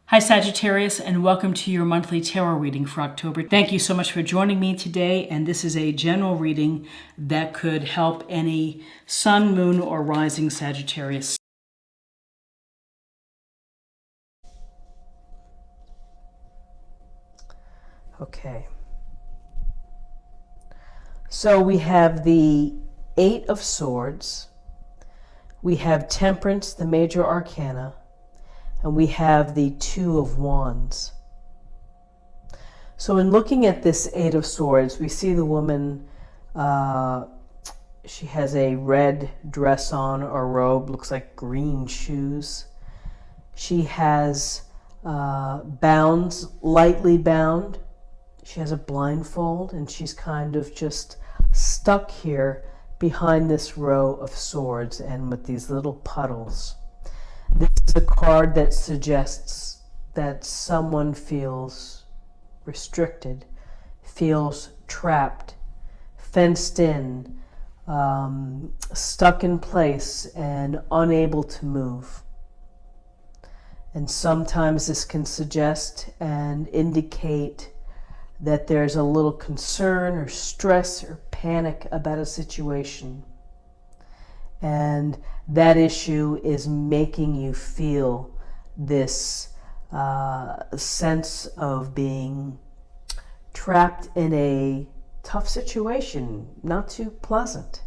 Hi Sagittarius, and welcome to your monthly tarot reading for October. Thank you so much for joining me today, and this is a general reading that could help any sun, moon, or rising Sagittarius. Okay. So we have the Eight of Swords, we have Temperance, the major arcana, and we have the Two of Wands. So in looking at this Eight of Swords, we see the woman, she has a red dress on or robe, looks like green shoes. She has bounds, lightly bound. She has a blindfold, and she's kind of just stuck here behind this row of swords and with these little puddles. This is a card that suggests that someone feels restricted, feels trapped, fenced in, stuck in place and unable to move. And sometimes this can suggest and indicate that there's a little concern or stress or panic about a situation. And that issue is making you feel this sense of being trapped in a tough situation, not too pleasant.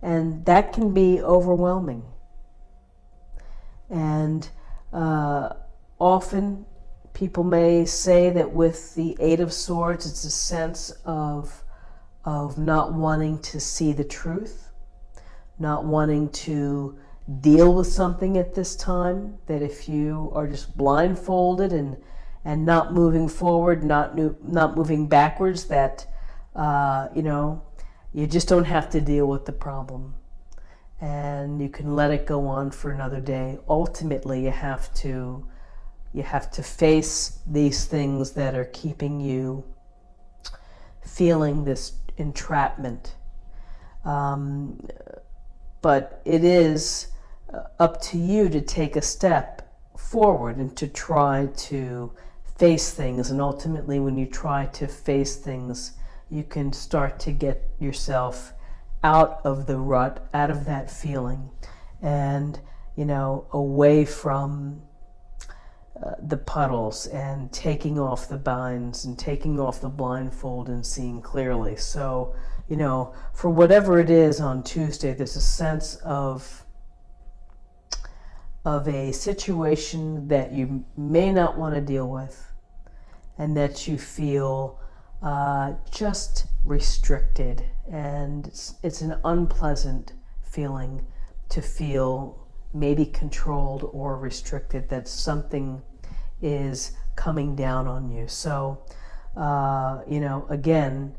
And that can be overwhelming. And often people may say that with the Eight of Swords, it's a sense of not wanting to see the truth, not wanting to deal with something at this time, that if you are just blindfolded and not moving forward, not moving backwards, that you just don't have to deal with the problem and you can let it go on for another day. Ultimately, you have to face these things that are keeping you feeling this entrapment. But it is up to you to take a step forward and to try to face things. And ultimately, when you try to face things, you can start to get yourself out of the rut, out of that feeling, and away from the puddles and taking off the binds and taking off the blindfold and seeing clearly. So, for whatever it is on Tuesday, there's a sense of a situation that you may not want to deal with and that you feel just restricted. And it's an unpleasant feeling to feel maybe controlled or restricted, that something is coming down on you. So, again,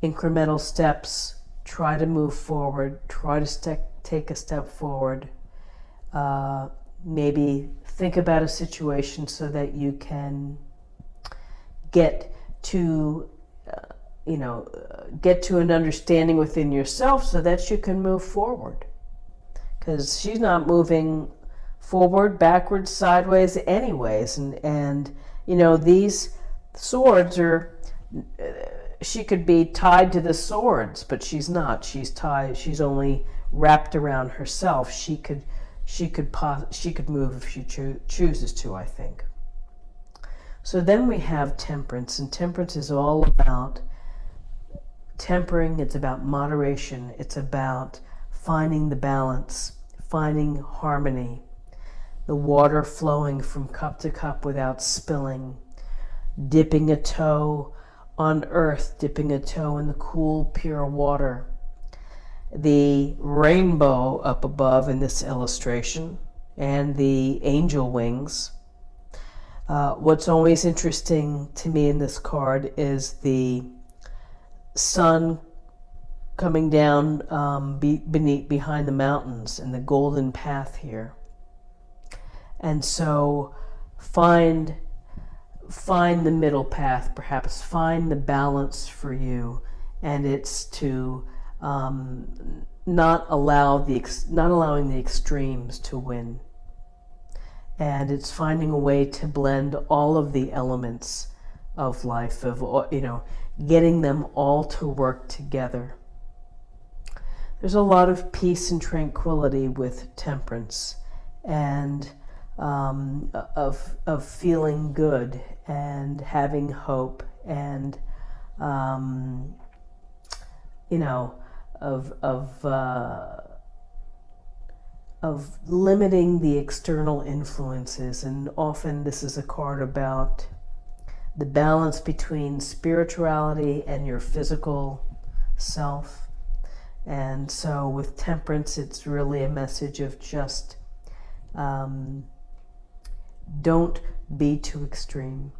incremental steps, try to move forward, try to take a step forward. Maybe think about a situation so that you can get to an understanding within yourself so that you can move forward. Because she's not moving forward, backwards, sideways anyways. And these swords are, she could be tied to the swords, but she's not. She's tied, she's only wrapped around herself. She could move if she chooses to, I think. So then we have Temperance, and Temperance is all about tempering. It's about moderation. It's about finding the balance, finding harmony, the water flowing from cup to cup without spilling, dipping a toe on earth, dipping a toe in the cool, pure water. The rainbow up above in this illustration and the angel wings. What's always interesting to me in this card is the sun coming down behind the mountains and the golden path here. And so find the middle path, perhaps find the balance for you, and it's to not allowing the extremes to win. And it's finding a way to blend all of the elements of life, of, getting them all to work together. There's a lot of peace and tranquility with Temperance, and of feeling good and having hope, and of limiting the external influences. And often this is a card about the balance between spirituality and your physical self. And so with Temperance, it's really a message of just don't be too extreme.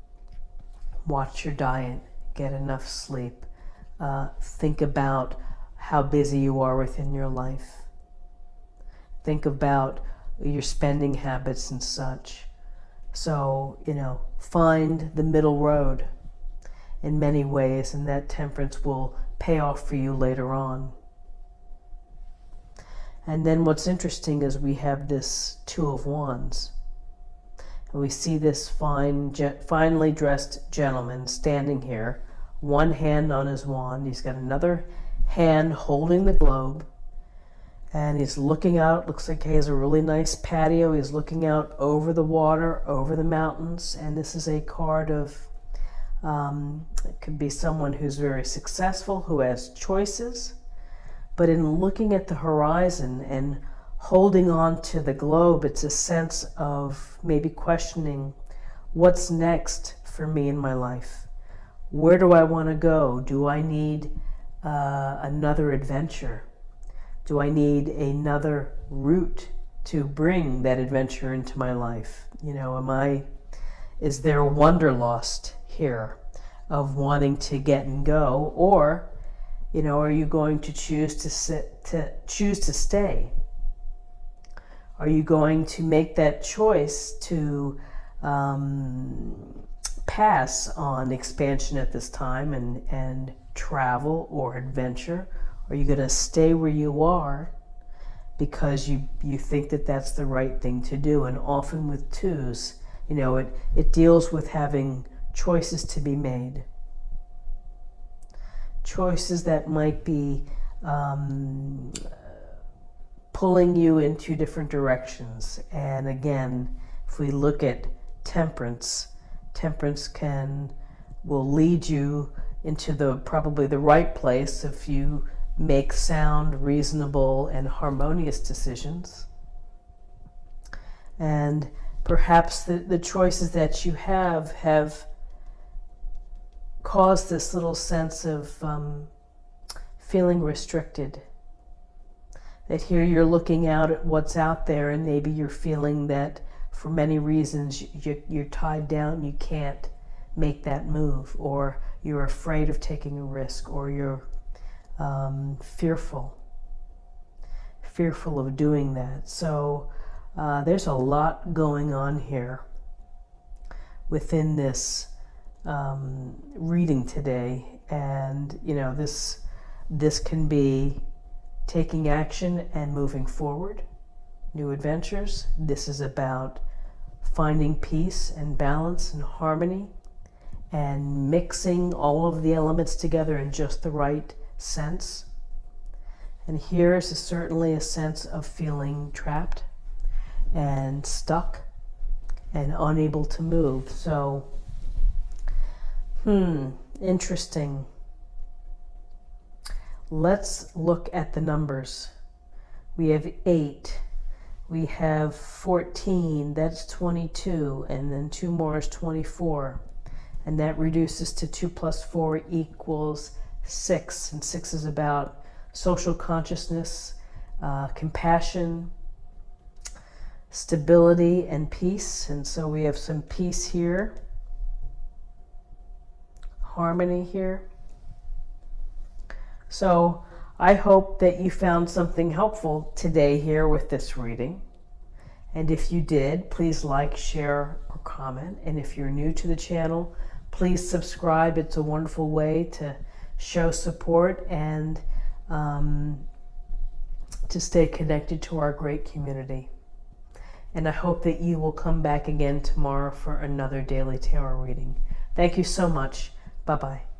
Watch your diet, get enough sleep, think about how busy you are within your life. Think about your spending habits and such. So, find the middle road in many ways, and that Temperance will pay off for you later on. And then what's interesting is we have this Two of Wands. And we see this finely dressed gentleman standing here, one hand on his wand. He's got another hand holding the globe. And he's looking out. Looks like he has a really nice patio. He's looking out over the water, over the mountains. And this is a card of, it could be someone who's very successful, who has choices. But in looking at the horizon and holding on to the globe, it's a sense of maybe questioning, what's next for me in my life? Where do I want to go? Do I need another adventure? Do I need another route to bring that adventure into my life? Is there wanderlust here of wanting to get and go? Or, are you going to choose to stay? Are you going to make that choice to pass on expansion at this time and travel or adventure? Are you going to stay where you are because you think that that's the right thing to do? And often with twos, it deals with having choices to be made. Choices that might be pulling you in two different directions. And again, if we look at Temperance, Temperance will lead you into probably the right place if you make sound, reasonable, and harmonious decisions. And perhaps the choices that you have caused this little sense of feeling restricted. That here you're looking out at what's out there, and maybe you're feeling that for many reasons you're tied down, you can't make that move, or you're afraid of taking a risk, or you're fearful of doing that. So there's a lot going on here within this reading today. And this can be taking action and moving forward, new adventures. This is about finding peace and balance and harmony and mixing all of the elements together in just the right sense. And here is certainly a sense of feeling trapped and stuck and unable to move. So, interesting. Let's look at the numbers. We have 8. We have 14, that's 22, and then 2 more is 24. And that reduces to 2 plus 4 equals 6. And 6 is about social consciousness, compassion, stability, and peace. And so we have some peace here, harmony here. So I hope that you found something helpful today here with this reading. And if you did, please like, share, or comment. And if you're new to the channel, please subscribe. It's a wonderful way to show support and to stay connected to our great community. And I hope that you will come back again tomorrow for another daily tarot reading. Thank you so much. Bye-bye.